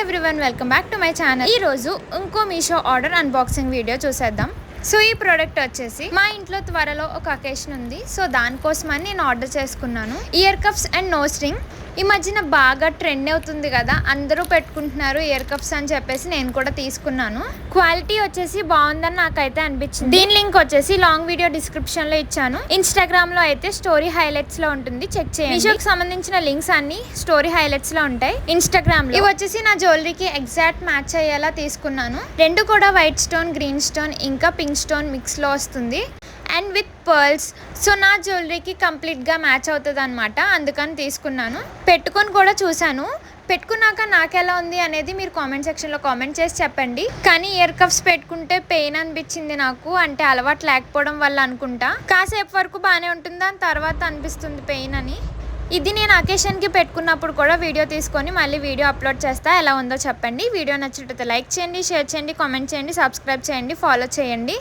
Everyone, welcome back to my channel. ఈ రోజు ఇంకో మీషో ఆర్డర్ అన్బాక్సింగ్ వీడియో చూసేద్దాం. సో ఈ ప్రోడక్ట్ వచ్చేసి మా ఇంట్లో త్వరలో ఒక అకేషన్ ఉంది. సో దానికోసమని నేను ఆర్డర్ చేసుకున్నాను. Ear cups and nose ring. ఈ మధ్యన బాగా ట్రెండ్ అవుతుంది కదా, అందరూ పెట్టుకుంటున్నారు ఇయర్ కప్స్ అని చెప్పేసి నేను కూడా తీసుకున్నాను. క్వాలిటీ వచ్చేసి బాగుందని నాకైతే అనిపించింది. దీని లింక్ వచ్చేసి లాంగ్ వీడియో డిస్క్రిప్షన్ లో ఇచ్చాను. ఇన్స్టాగ్రామ్ లో అయితే స్టోరీ హైలైట్స్ లో ఉంటుంది, చెక్ చేయండి. మీషోకి సంబంధించిన లింక్స్ అన్ని స్టోరీ హైలైట్స్ లో ఉంటాయి ఇన్స్టాగ్రామ్ లో. ఇవి వచ్చేసి నా జ్యువెలరీకి ఎగ్జాక్ట్ మ్యాచ్ అయ్యేలా తీసుకున్నాను. రెండు కూడా వైట్ స్టోన్, గ్రీన్ స్టోన్ ఇంకా పింక్ స్టోన్ మిక్స్ లో వస్తుంది అండ్ విత్ పర్ల్స్. సో నా జ్యువెలరీకి కంప్లీట్గా మ్యాచ్ అవుతుంది అనమాట, అందుకని తీసుకున్నాను. పెట్టుకొని కూడా చూశాను. పెట్టుకున్నాక నాకెలా ఉంది అనేది మీరు కామెంట్ సెక్షన్లో కామెంట్ చేసి చెప్పండి. కానీ ఇయర్ కప్స్ పెట్టుకుంటే పెయిన్ అనిపించింది నాకు, అంటే అలవాటు లేకపోవడం వల్ల అనుకుంటా. కాసేపు వరకు బాగానే ఉంటుంది, దాని తర్వాత అనిపిస్తుంది పెయిన్ అని. ఇది నేను అకేషన్కి పెట్టుకున్నప్పుడు కూడా వీడియో తీసుకొని మళ్ళీ వీడియో అప్లోడ్ చేస్తా. ఎలా ఉందో చెప్పండి. వీడియో నచ్చినట్లయితే లైక్ చేయండి, షేర్ చేయండి, కామెంట్ చేయండి, సబ్స్క్రైబ్ చేయండి, ఫాలో చేయండి.